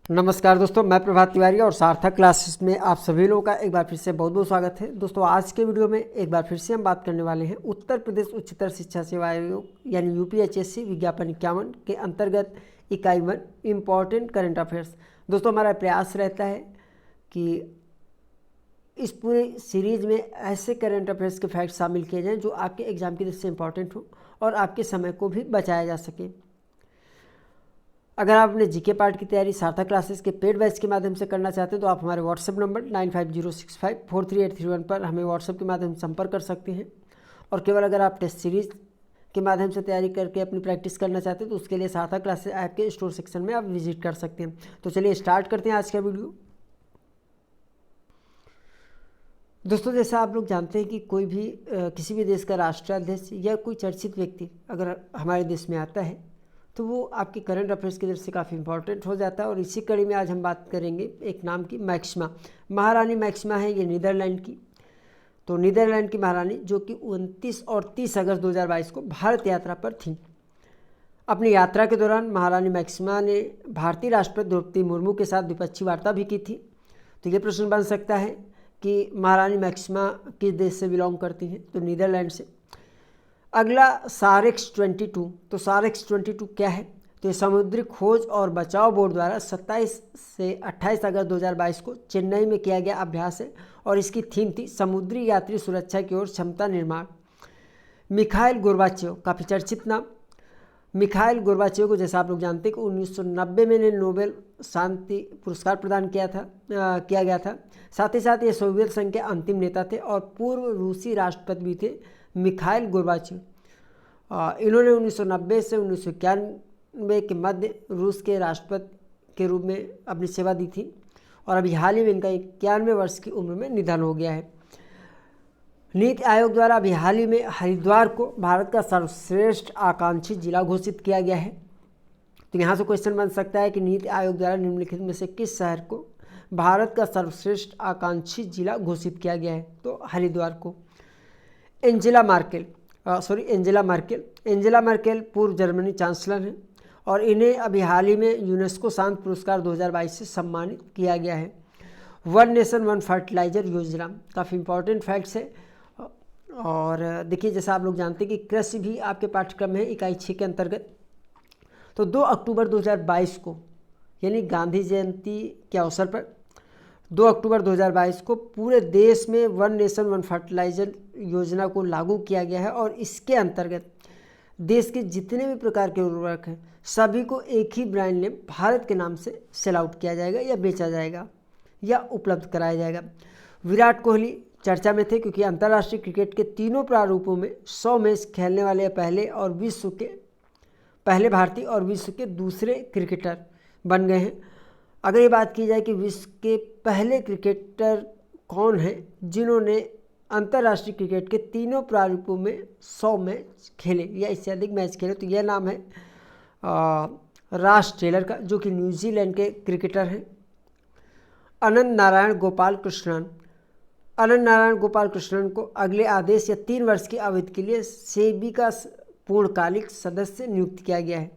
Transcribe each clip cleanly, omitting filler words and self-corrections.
नमस्कार दोस्तों, मैं प्रभात तिवारी और सार्थक क्लासेस में आप सभी लोगों का एक बार फिर से बहुत बहुत स्वागत है। दोस्तों, आज के वीडियो में एक बार फिर से हम बात करने वाले हैं उत्तर प्रदेश उच्चतर शिक्षा सेवा आयोग यानी यूपीएचएससी विज्ञापन 51 के अंतर्गत इकाई 1 इम्पॉर्टेंट करंट अफेयर्स। दोस्तों, हमारा प्रयास रहता है कि इस पूरी सीरीज में ऐसे करंट अफेयर्स के फैक्ट शामिल किए जाएँ जो आपके एग्जाम की दृष्टि से इंपॉर्टेंट हो और आपके समय को भी बचाया जा सके। अगर आप अपने जीके पार्ट की तैयारी सार्थक क्लासेस के पेड बैच के माध्यम से करना चाहते हैं तो आप हमारे व्हाट्सएप नंबर 9506543831 पर हमें व्हाट्सएप के माध्यम से संपर्क कर सकते हैं। और केवल अगर आप टेस्ट सीरीज के माध्यम से तैयारी करके अपनी प्रैक्टिस करना चाहते हैं तो उसके लिए सार्थक क्लासेस ऐप के स्टोर सेक्शन में आप विजिट कर सकते हैं। तो चलिए स्टार्ट करते हैं आज का वीडियो। दोस्तों, जैसा आप लोग जानते हैं कि कोई भी किसी भी देश का राष्ट्राध्यक्ष या कोई चर्चित व्यक्ति अगर हमारे देश में आता है तो वो आपकी करंट अफेयर्स की दृष्टि से काफ़ी इंपॉर्टेंट हो जाता है। और इसी कड़ी में आज हम बात करेंगे एक नाम की, मैक्सिमा। महारानी मैक्सिमा है ये नीदरलैंड की। तो नीदरलैंड की महारानी जो कि 29 और 30 अगस्त 2022 को भारत यात्रा पर थी। अपनी यात्रा के दौरान महारानी मैक्सिमा ने भारतीय राष्ट्रपति द्रौपदी मुर्मू के साथ द्विपक्षीय वार्ता भी की थी। तो ये प्रश्न बन सकता है कि महारानी मैक्सिमा किस देश से बिलोंग करती हैं, तो नीदरलैंड से। अगला सारेक्स 22। तो सारेक्स 22 क्या है? तो ये समुद्री खोज और बचाव बोर्ड द्वारा 27 से 28 अगस्त 2022 को चेन्नई में किया गया अभ्यास है और इसकी थीम थी समुद्री यात्री सुरक्षा की ओर क्षमता निर्माण। मिखाइल गोर्बाचेव, काफ़ी चर्चित नाम। मिखाइल गोर्बाचेव को जैसा आप लोग जानते हैं कि 1990 में इन्हें नोबेल शांति पुरस्कार प्रदान किया गया था। साथ ही साथ ये सोवियत संघ के अंतिम नेता थे और पूर्व रूसी राष्ट्रपति भी थे मिखाइल गोर्बाचेव। इन्होंने 1990 से 1991 के मध्य रूस के राष्ट्रपति के रूप में अपनी सेवा दी थी और अभी हाल ही में इनका 91 वर्ष की उम्र में निधन हो गया है। नीति आयोग द्वारा अभी हाल ही में हरिद्वार को भारत का सर्वश्रेष्ठ आकांक्षी जिला घोषित किया गया है। तो यहाँ से क्वेश्चन बन सकता है कि नीति आयोग द्वारा निम्नलिखित में से किस शहर को भारत का सर्वश्रेष्ठ आकांक्षी जिला घोषित किया गया है? तो हरिद्वार को। एंजेला मर्केल पूर्व जर्मनी चांसलर हैं और इन्हें अभी हाल ही में यूनेस्को शांति पुरस्कार 2022 से सम्मानित किया गया है। वन नेशन वन फर्टिलाइजर योजना, काफ़ी इंपॉर्टेंट फैक्ट्स है। और देखिए, जैसा आप लोग जानते हैं कि कृषि भी आपके पाठ्यक्रम में इकाई 6 के अंतर्गत। तो 2 अक्टूबर 2022 को यानी गांधी जयंती के अवसर पर 2 अक्टूबर 2022 को पूरे देश में वन नेशन वन फर्टिलाइजर योजना को लागू किया गया है और इसके अंतर्गत देश के जितने भी प्रकार के उर्वरक हैं सभी को एक ही ब्रांड नेम भारत के नाम से सेल आउट किया जाएगा या बेचा जाएगा या उपलब्ध कराया जाएगा। विराट कोहली चर्चा में थे क्योंकि अंतर्राष्ट्रीय क्रिकेट के तीनों प्रारूपों में 100 मैच खेलने वाले पहले भारतीय और विश्व के दूसरे क्रिकेटर बन गए हैं। अगर ये बात की जाए कि विश्व के पहले क्रिकेटर कौन हैं जिन्होंने अंतर्राष्ट्रीय क्रिकेट के तीनों प्रारूपों में 100 मैच खेले या इससे अधिक मैच खेले, तो यह नाम है रॉस टेलर का, जो कि न्यूजीलैंड के क्रिकेटर हैं। अनंत नारायण गोपाल कृष्णन को अगले आदेश या 3 वर्ष की अवधि के लिए सेबी का पूर्णकालिक सदस्य नियुक्त किया गया है।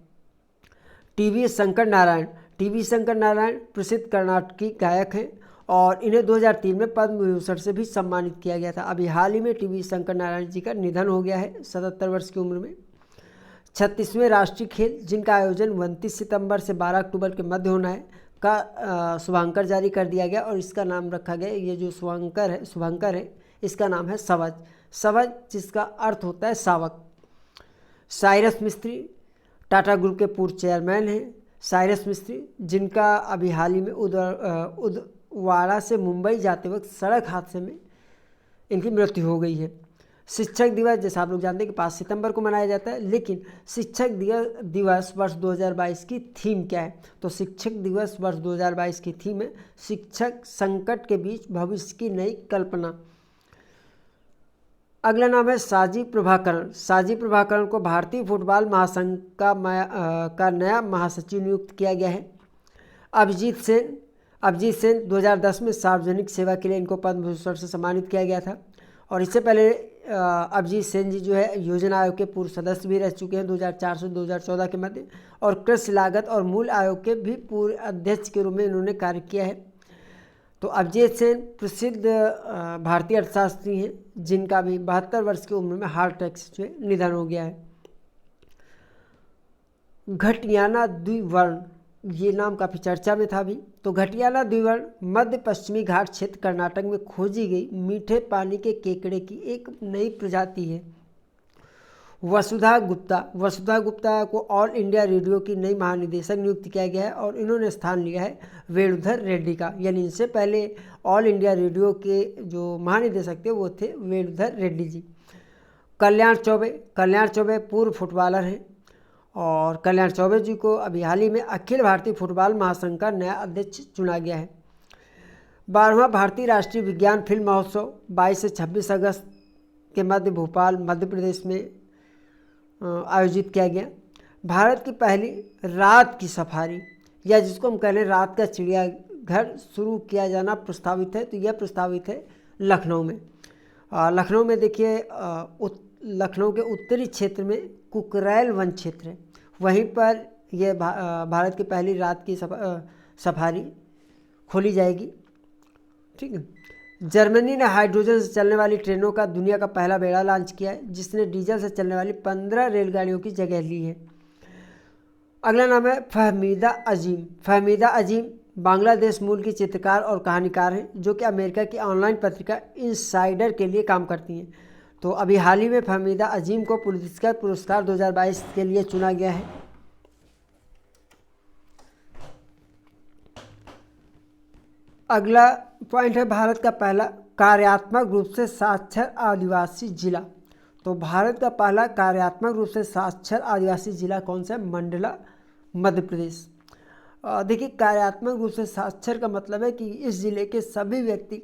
टीवी शंकर नारायण प्रसिद्ध कर्नाटकी गायक हैं और इन्हें 2003 में पद्म विभूषण से भी सम्मानित किया गया था। अभी हाल ही में टीवी शंकर नारायण जी का निधन हो गया है 77 वर्ष की उम्र में। 36वें राष्ट्रीय खेल जिनका आयोजन 29 सितंबर से 12 अक्टूबर के मध्य होना है का शुभांकर जारी कर दिया गया और इसका नाम रखा गया, ये जो शुभांकर है इसका नाम है सवज, जिसका अर्थ होता है सावक। साइरस मिस्त्री टाटा ग्रुप के पूर्व चेयरमैन हैं। साइरस मिस्त्री जिनका अभी हाल ही में उदवाड़ा से मुंबई जाते वक्त सड़क हादसे में इनकी मृत्यु हो गई है। शिक्षक दिवस जैसा आप लोग जानते हैं कि 5 सितंबर को मनाया जाता है, लेकिन शिक्षक दिवस वर्ष 2022 की थीम क्या है? तो शिक्षक दिवस वर्ष 2022 की थीम है शिक्षक संकट के बीच भविष्य की नई कल्पना। अगला नाम है साजी प्रभाकरण को भारतीय फुटबॉल महासंघ का नया महासचिव नियुक्त किया गया है। अभिजीत सेन 2010 में सार्वजनिक सेवा के लिए इनको पद्म भूषण से सम्मानित किया गया था और इससे पहले अभिजीत सेन जी जो है योजना आयोग के पूर्व सदस्य भी रह चुके हैं 2004 से 2014 के मध्य, और कृषि लागत और मूल आयोग के भी पूर्व अध्यक्ष के रूप में इन्होंने कार्य किया है। तो अभिजीत सेन प्रसिद्ध भारतीय अर्थशास्त्री हैं जिनका भी 72 वर्ष की उम्र में हार्ट अटैक से निधन हो गया है। घटियाना द्विवर्ण, ये नाम काफ़ी चर्चा में था अभी। तो घटियाना द्विवर्ण मध्य पश्चिमी घाट क्षेत्र कर्नाटक में खोजी गई मीठे पानी के केकड़े की एक नई प्रजाति है। वसुधा गुप्ता को ऑल इंडिया रेडियो की नई महानिदेशक नियुक्त किया गया है और इन्होंने स्थान लिया है वेणुधर रेड्डी का। यानी इनसे पहले ऑल इंडिया रेडियो के जो महानिदेशक थे वो थे वेणुधर रेड्डी जी। कल्याण चौबे पूर्व फुटबॉलर हैं और कल्याण चौबे जी को अभी हाल ही में अखिल भारतीय फुटबॉल महासंघ का नया अध्यक्ष चुना गया है। 12वां भारतीय राष्ट्रीय विज्ञान फिल्म महोत्सव 22 से 26 अगस्त के मध्य भोपाल मध्य प्रदेश में आयोजित किया गया। भारत की पहली रात की सफारी, या जिसको हम कह रहे हैं रात का चिड़ियाघर, शुरू किया जाना प्रस्तावित है। तो यह प्रस्तावित है लखनऊ में। लखनऊ में देखिए लखनऊ के उत्तरी क्षेत्र में कुकरैल वन क्षेत्र है, वहीं पर यह भारत की पहली रात की सफारी खोली जाएगी। ठीक है। जर्मनी ने हाइड्रोजन से चलने वाली ट्रेनों का दुनिया का पहला बेड़ा लॉन्च किया है जिसने डीजल से चलने वाली 15 रेलगाड़ियों की जगह ली है। अगला नाम है फहमीदा अजीम बांग्लादेश मूल की चित्रकार और कहानीकार हैं जो कि अमेरिका की ऑनलाइन पत्रिका इनसाइडर के लिए काम करती हैं। तो अभी हाल ही में फहमीदा अजीम को पुलित्ज़र पुरस्कार 2022 के लिए चुना गया है। अगला पॉइंट है भारत का पहला कार्यात्मक रूप से साक्षर आदिवासी जिला। तो भारत का पहला कार्यात्मक रूप से साक्षर आदिवासी जिला कौन सा है? मंडला, मध्य प्रदेश। देखिए कार्यात्मक रूप से साक्षर का मतलब है कि इस जिले के सभी व्यक्ति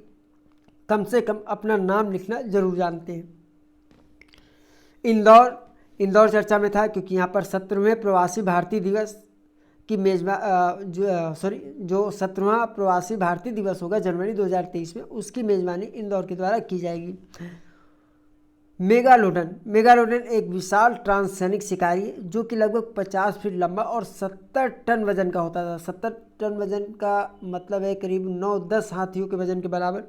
कम से कम अपना नाम लिखना जरूर जानते हैं। इंदौर चर्चा में था क्योंकि यहाँ पर 17वें प्रवासी भारतीय दिवस की जो 17वां प्रवासी भारतीय दिवस होगा जनवरी 2023 में, उसकी मेज़बानी इंदौर के द्वारा की जाएगी। मेगालोडन एक विशाल ट्रांससैनिक शिकारी है जो कि लगभग 50 फीट लंबा और 70 टन वजन का होता था। 70 टन वजन का मतलब है करीब 9-10 हाथियों के वजन के बराबर।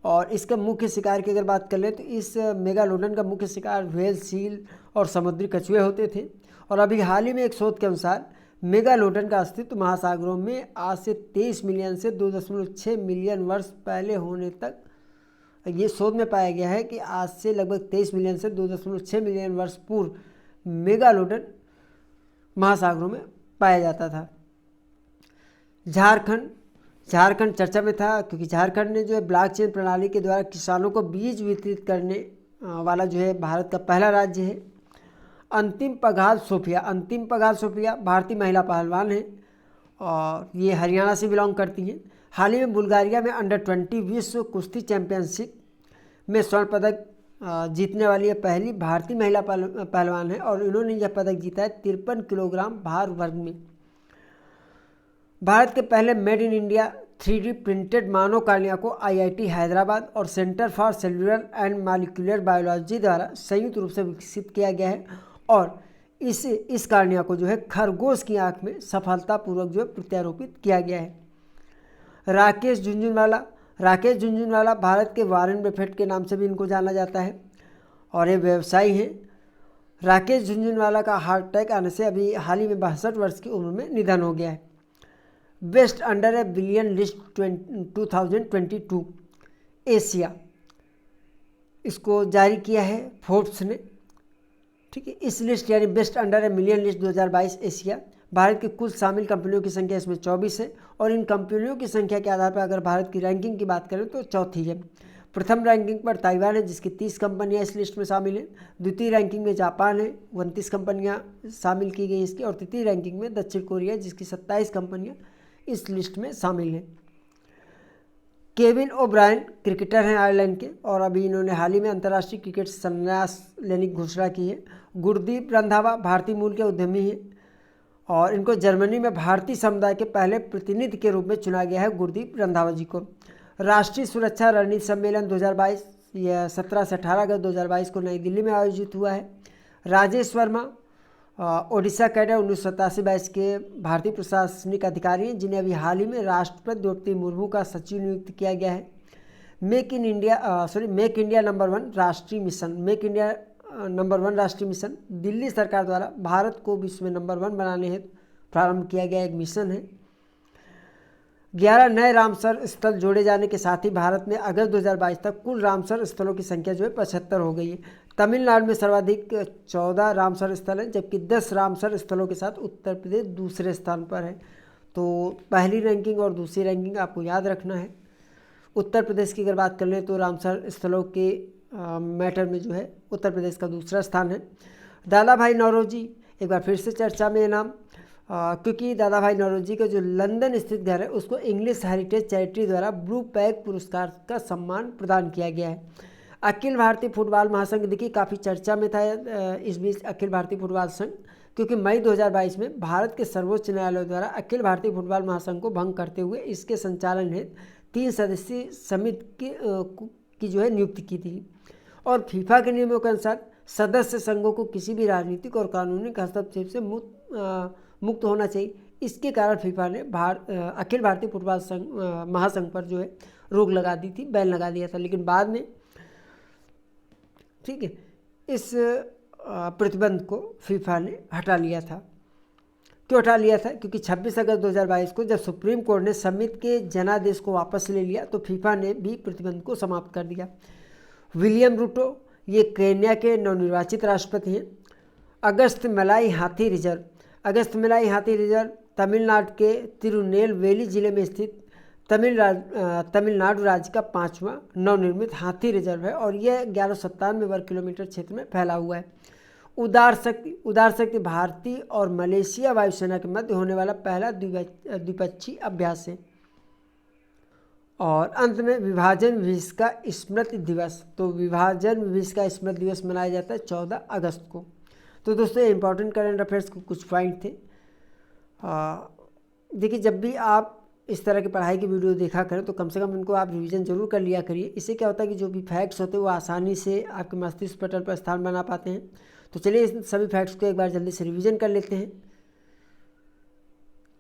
और इसका मुख्य शिकार की अगर बात कर लें तो इस मेगालोडन का मुख्य शिकार व्हेल, सील और समुद्री कछुए होते थे। और अभी हाल ही में एक शोध के अनुसार मेगालोडन का अस्तित्व महासागरों में आज से 23 मिलियन से 2.6 मिलियन वर्ष पहले होने तक, ये शोध में पाया गया है कि आज से लगभग 23 मिलियन से 2.6 मिलियन वर्ष पूर्व मेगालोडन महासागरों में पाया जाता था। झारखंड चर्चा में था क्योंकि झारखंड ने जो है ब्लॉकचेन प्रणाली के द्वारा किसानों को बीज वितरित करने वाला जो है भारत का पहला राज्य है। अंतिम पघाल सोफिया भारतीय महिला पहलवान हैं और ये हरियाणा से बिलोंग करती हैं। हाल ही में बुल्गारिया में अंडर-20 विश्व कुश्ती चैंपियनशिप में स्वर्ण पदक जीतने वाली ये पहली भारतीय महिला पहलवान है और इन्होंने यह पदक जीता है 53 किलोग्राम भार वर्ग में। भारत के पहले made in India 3D printed Manav cornea को IIT हैदराबाद और centre for cellular and molecular biology द्वारा संयुक्त रूप से विकसित किया गया है और इस कार्निया को जो है खरगोश की आंख में सफलतापूर्वक जो है प्रत्यारोपित किया गया है। राकेश झुनझुनवाला भारत के वॉरेन बफेट के नाम से भी इनको जाना जाता है और ये व्यवसायी हैं। राकेश झुनझुनवाला का हार्ट अटैक आने से अभी हाल ही में 62 वर्ष की उम्र में निधन हो गया है। बेस्ट अंडर ए बिलियन लिस्ट 2022 एशिया, इसको जारी किया है फोर्ब्स ने। ठीक है, इस लिस्ट यानी best under a million list 2022 Asia, Bharat की कुल शामिल कंपनियों की संख्या इसमें 24 है और इन कंपनियों की संख्या के आधार पर अगर भारत की रैंकिंग की बात करें तो चौथी है। प्रथम रैंकिंग पर ताइवान है जिसकी 30 कंपनियां इस लिस्ट में शामिल हैं। द्वितीय रैंकिंग में जापान है, 29 कंपनियां शामिल की गई इसकी। और तृतीय रैंकिंग में दक्षिण कोरिया जिसकी 27 कंपनियां इस लिस्ट में शामिल हैं। केविन ओब्रायन क्रिकेटर हैं आयरलैंड के और अभी इन्होंने हाल ही में अंतर्राष्ट्रीय क्रिकेट से संन्यास लेने की घोषणा की है। गुरदीप रंधावा भारतीय मूल के उद्यमी हैं और इनको जर्मनी में भारतीय समुदाय के पहले प्रतिनिधि के रूप में चुना गया है। गुरदीप रंधावा जी को राष्ट्रीय सुरक्षा रणनीति सम्मेलन 2022 यह 17 से 18 अगस्त 2022 को नई दिल्ली में आयोजित हुआ है। राजेश वर्मा ओडिशा कैडर 1987 बैच के भारतीय प्रशासनिक अधिकारी हैं, जिन्हें अभी हाल ही में राष्ट्रपति द्रौपदी मुर्मू का सचिव नियुक्त किया गया है। मेक इंडिया नंबर 1 राष्ट्रीय मिशन दिल्ली सरकार द्वारा भारत को विश्व में नंबर 1 बनाने हेतु प्रारंभ किया गया एक मिशन है। 11 नए रामसर स्थल जोड़े जाने के साथ ही भारत में अगस्त 2022 तक कुल रामसर स्थलों की संख्या जो है 75 हो गई है। तमिलनाडु में सर्वाधिक 14 रामसर स्थल हैं, जबकि 10 रामसर स्थलों के साथ उत्तर प्रदेश दूसरे स्थान पर है। तो पहली रैंकिंग और दूसरी रैंकिंग आपको याद रखना है। उत्तर प्रदेश की अगर बात कर लें तो रामसर स्थलों के मैटर में जो है उत्तर प्रदेश का दूसरा स्थान है। दादा भाई नौरोजी एक बार फिर से चर्चा में नाम, क्योंकि दादा भाई नौरोजी का जो लंदन स्थित घर है उसको इंग्लिश हेरिटेज चैरिटी द्वारा ब्लू पैग पुरस्कार का सम्मान प्रदान किया गया है। अखिल भारतीय फुटबॉल महासंघ देखिए काफ़ी चर्चा में था इस बीच अखिल भारतीय फुटबॉल संघ, क्योंकि मई 2022 में भारत के सर्वोच्च न्यायालय द्वारा अखिल भारतीय फुटबॉल महासंघ को भंग करते हुए इसके संचालन हेतु 3 सदस्यीय समिति की जो है नियुक्ति की थी। और फीफा के नियमों के अनुसार सदस्य संघों को किसी भी राजनीतिक और कानूनी हस्तक्षेप से मुक्त होना चाहिए। इसके कारण फीफा ने अखिल भारतीय फुटबॉल संघ महासंघ पर जो है रोक लगा दी थी, बैन लगा दिया था। लेकिन बाद में ठीक है इस प्रतिबंध को फीफा ने हटा लिया था। क्यों हटा लिया था? क्योंकि 26 अगस्त 2022 को जब सुप्रीम कोर्ट ने समिति के जनादेश को वापस ले लिया तो फीफा ने भी प्रतिबंध को समाप्त कर दिया। विलियम रूटो ये केन्या के नवनिर्वाचित राष्ट्रपति हैं। अगस्त मलाई हाथी रिजर्व तमिलनाडु के तिरुनेलवेली जिले में स्थित तमिलनाडु राज्य का 5वां नवनिर्मित हाथी रिजर्व है और यह 1197 वर्ग किलोमीटर क्षेत्र में फैला हुआ है। उदार शक्ति भारतीय और मलेशिया वायुसेना के मध्य होने वाला पहला द्विपक्षीय अभ्यास है। और अंत में विभाजन विभीषिका स्मृति दिवस, तो विभाजन विभीषिका स्मृति दिवस मनाया जाता है 14 अगस्त को। तो दोस्तों ये इंपॉर्टेंट करंट अफेयर्स के कुछ पॉइंट थे। देखिए जब भी आप इस तरह की पढ़ाई की वीडियो देखा करें तो कम से कम इनको आप रिवीजन जरूर कर लिया करिए। इससे क्या होता है कि जो भी फैक्ट्स होते हैं वो आसानी से आपके मस्तिष्क पटल पर स्थान बना पाते हैं। तो चलिए इन सभी फैक्ट्स को एक बार जल्दी से रिवीजन कर लेते हैं।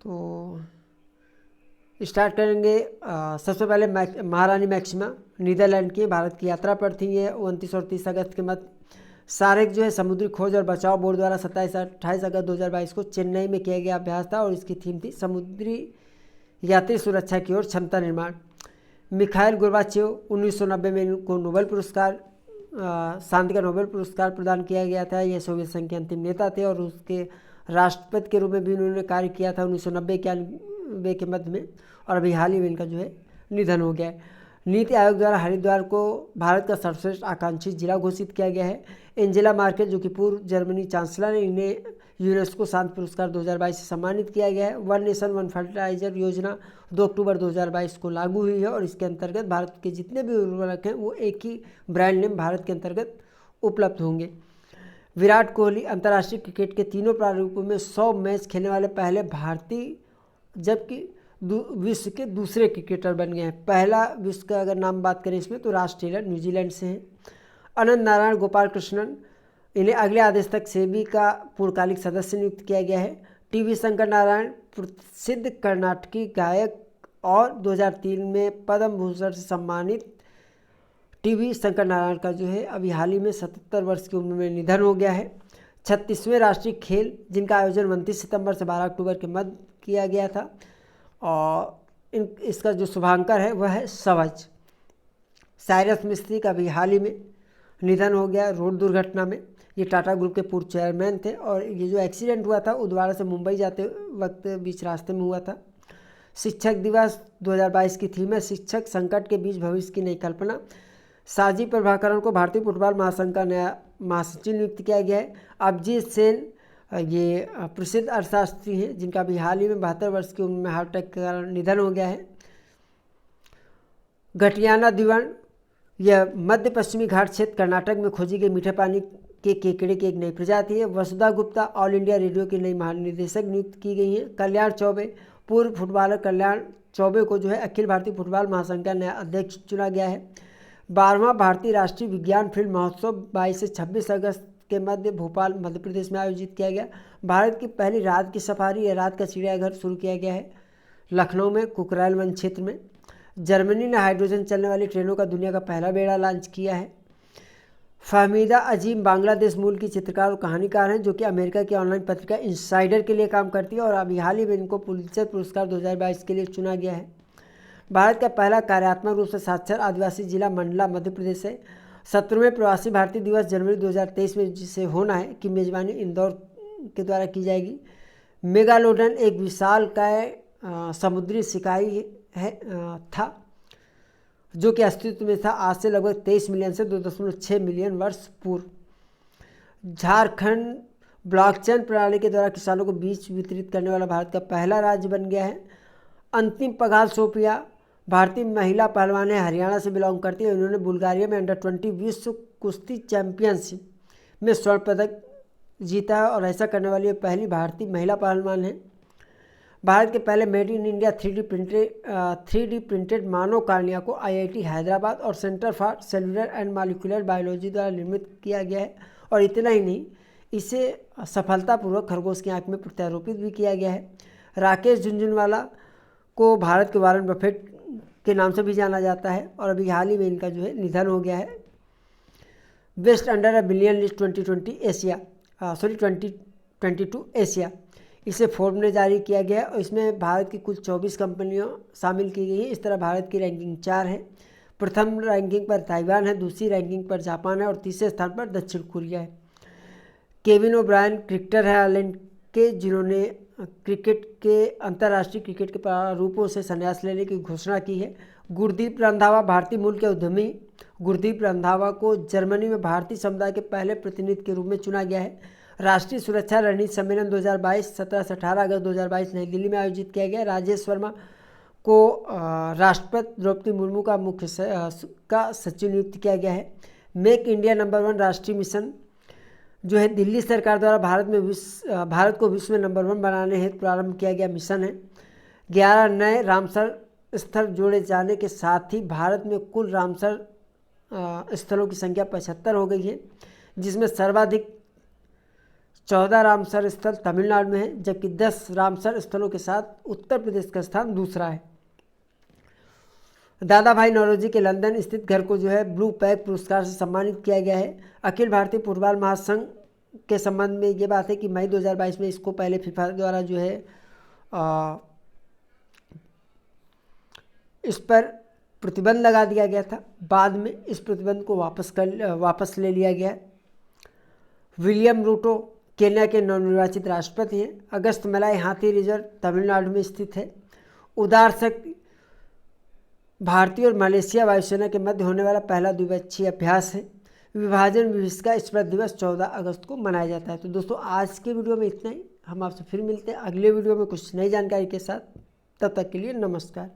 तो स्टार्ट करेंगे। सबसे पहले महारानी मैक्सिमा नीदरलैंड की भारत की यात्रा पर थी। ये 29 और 30 अगस्त के मध्य सारेक जो है समुद्री खोज और बचाव बोर्ड द्वारा 27 और 28 अगस्त 2022 को चेन्नई में किया गया अभ्यास था और इसकी थीम थी समुद्री यात्री सुरक्षा की ओर क्षमता निर्माण। मिखाइल गोर्बाचेव 1990 में इनको नोबेल पुरस्कार शांति का नोबेल पुरस्कार प्रदान किया गया था। यह सोवियत संघ के अंतिम नेता थे और उसके राष्ट्रपति के रूप में भी उन्होंने कार्य किया था 1990 के मध्य में, और अभी हाल ही में इनका जो है निधन हो गया है। नीति आयोग द्वारा हरिद्वार को भारत का सर्वश्रेष्ठ आकांक्षी जिला घोषित किया गया है। एंजेला मार्केल जो कि पूर्व जर्मनी चांसलर है, इन्हें यूनेस्को शांति पुरस्कार 2022 से सम्मानित किया गया है। वन नेशन वन फर्टिलाइजर योजना 2 अक्टूबर 2022 को लागू हुई है और इसके अंतर्गत भारत के जितने भी उर्वरक हैं वो एक ही ब्रांड नेम भारत के अंतर्गत उपलब्ध होंगे। विराट कोहली अंतर्राष्ट्रीय क्रिकेट के तीनों प्रारूपों में 100 मैच खेलने वाले पहले भारतीय जबकि विश्व के दूसरे क्रिकेटर बन गए हैं। पहला विश्व का अगर नाम बात करें इसमें तो राज टेलर न्यूजीलैंड से हैं। अनंत नारायण गोपाल कृष्णन इन्हें अगले आदेश तक सेबी का पूर्णकालिक सदस्य नियुक्त किया गया है। टी.वी. शंकर नारायण प्रसिद्ध कर्नाटकी गायक और 2003 में पद्म भूषण से सम्मानित टी.वी. शंकर नारायण का जो है अभी हाल ही में 77 वर्ष की उम्र में निधन हो गया है। 36वें राष्ट्रीय खेल जिनका आयोजन 29 सितंबर से 12 अक्टूबर के मध्य किया गया था और इसका जो शुभांकर है वह है सवज। साइरस मिस्त्री का भी हाल ही में निधन हो गया रोड दुर्घटना में। ये टाटा ग्रुप के पूर्व चेयरमैन थे और ये जो एक्सीडेंट हुआ था उदवाड़ा से मुंबई जाते वक्त बीच रास्ते में हुआ था। शिक्षक दिवस 2022 की थीम है शिक्षक संकट के बीच भविष्य की नई कल्पना। साजी प्रभाकरण को भारतीय फुटबॉल महासंघ का नया महासचिव नियुक्त किया गया है। अभिजीत सेन ये प्रसिद्ध अर्थशास्त्री हैं जिनका भी हाल ही में 72 वर्ष की उम्र में हार्ट अटैक के कारण निधन हो गया है। घटियाना दिवन यह मध्य पश्चिमी घाट क्षेत्र कर्नाटक में खोजी गई मीठे पानी के केकड़े की एक नई प्रजाति है। वसुधा गुप्ता ऑल इंडिया रेडियो की नई महानिदेशक नियुक्त की गई हैं। कल्याण चौबे पूर्व फुटबॉलर कल्याण चौबे को जो है अखिल भारतीय फुटबॉल महासंघ का नया अध्यक्ष चुना गया है। 12वां भारतीय राष्ट्रीय विज्ञान फिल्म महोत्सव 22 से 26 अगस्त के मध्य भोपाल मध्य प्रदेश में आयोजित किया गया। भारत की पहली रात की सफारी या रात का चिड़ियाघर शुरू किया गया है लखनऊ में कुकराल वन क्षेत्र में। जर्मनी ने हाइड्रोजन चलने वाली ट्रेनों का दुनिया का पहला बेड़ा लॉन्च किया है। फहमीदा अजीम बांग्लादेश मूल की चित्रकार और कहानीकार हैं जो कि अमेरिका की ऑनलाइन पत्रिका इनसाइडर के लिए काम करती है और अभी हाल ही में इनको पुलित्जर पुरस्कार 2022 के लिए चुना गया है। भारत का पहला कार्यात्मक रूप से साक्षर आदिवासी जिला मंडला मध्य प्रदेश है। 17वें प्रवासी भारतीय दिवस जनवरी 2023 में जिसे होना है की मेजबानी इंदौर के द्वारा की जाएगी। मेगालोडन एक विशालकाय समुद्री शिकारी था जो कि अस्तित्व में था आज से लगभग 23 मिलियन से 2.6 मिलियन वर्ष पूर्व। झारखंड ब्लॉकचेन प्रणाली के द्वारा किसानों को बीज वितरित करने वाला भारत का पहला राज्य बन गया है। अंतिम पगाल सोफिया भारतीय महिला पहलवान है, हरियाणा से बिलोंग करती है। उन्होंने बुल्गारिया में अंडर-20 विश्व कुश्ती चैंपियनशिप में स्वर्ण पदक जीता है और ऐसा करने वाली पहली भारतीय महिला पहलवान है। भारत के पहले made in India 3D printed Manav cornea को IIT हैदराबाद और centre for cellular and molecular biology द्वारा निर्मित किया गया है। और इतना ही नहीं, इसे सफलतापूर्वक खरगोश की आंख में प्रत्यारोपित भी किया गया है। राकेश झुनझुनवाला को भारत के वारन बफेट के नाम से भी जाना जाता है और अभी हाल ही में इनका जो है निधन हो गया है। Best under a billion list 2022 Asia इसे फोर्ब ने जारी किया गया और इसमें भारत की कुल 24 कंपनियां शामिल की गई हैं। इस तरह भारत की रैंकिंग 4 है। प्रथम रैंकिंग पर ताइवान है, दूसरी रैंकिंग पर जापान है और तीसरे स्थान पर दक्षिण कोरिया है। केविन ओब्रायन क्रिकेटर है आयरलैंड के जिन्होंने क्रिकेट के अंतर्राष्ट्रीय क्रिकेट के प्रारूपों से संन्यास लेने की घोषणा की है। गुरदीप रंधावा भारतीय मूल के उद्यमी गुरदीप रंधावा को जर्मनी में भारतीय समुदाय के पहले प्रतिनिधि के रूप में चुना गया है। राष्ट्रीय सुरक्षा रणनीति सम्मेलन 2022 17 से 18 अगस्त 2022 नई दिल्ली में आयोजित किया गया। राजेश वर्मा को राष्ट्रपति द्रौपदी मुर्मू का का सचिव नियुक्त किया गया है। मेक इंडिया नंबर 1 राष्ट्रीय मिशन जो है दिल्ली सरकार द्वारा भारत को विश्व में नंबर 1 बनाने हेतु प्रारंभ किया गया मिशन है। 11 नए रामसर स्थल जोड़े जाने के साथ ही भारत में कुल रामसर स्थलों की संख्या 75 हो गई है, जिसमें सर्वाधिक 14 रामसर स्थल तमिलनाडु में है जबकि 10 रामसर स्थलों के साथ उत्तर प्रदेश का स्थान दूसरा है। दादा भाई नौरोजी के लंदन स्थित घर को जो है ब्लू पैक पुरस्कार से सम्मानित किया गया है। अखिल भारतीय फुटबॉल महासंघ के संबंध में ये बात है कि मई 2022 में इसको पहले फीफा द्वारा जो है इस पर प्रतिबंध लगा दिया गया था, बाद में इस प्रतिबंध को वापस ले लिया गया। विलियम रूटो केन्या के नवनिर्वाचित राष्ट्रपति हैं। अगस्त मलाई हाथी रिजर्व तमिलनाडु में स्थित है। उदार शक्ति भारतीय और मलेशिया वायुसेना के मध्य होने वाला पहला द्विपक्षीय अभ्यास है। विभाजन विभीषिका स्मृति दिवस 14 अगस्त को मनाया जाता है। तो दोस्तों आज के वीडियो में इतना ही। हम आपसे फिर मिलते हैं अगले वीडियो में कुछ नई जानकारी के साथ। तब तक के लिए नमस्कार।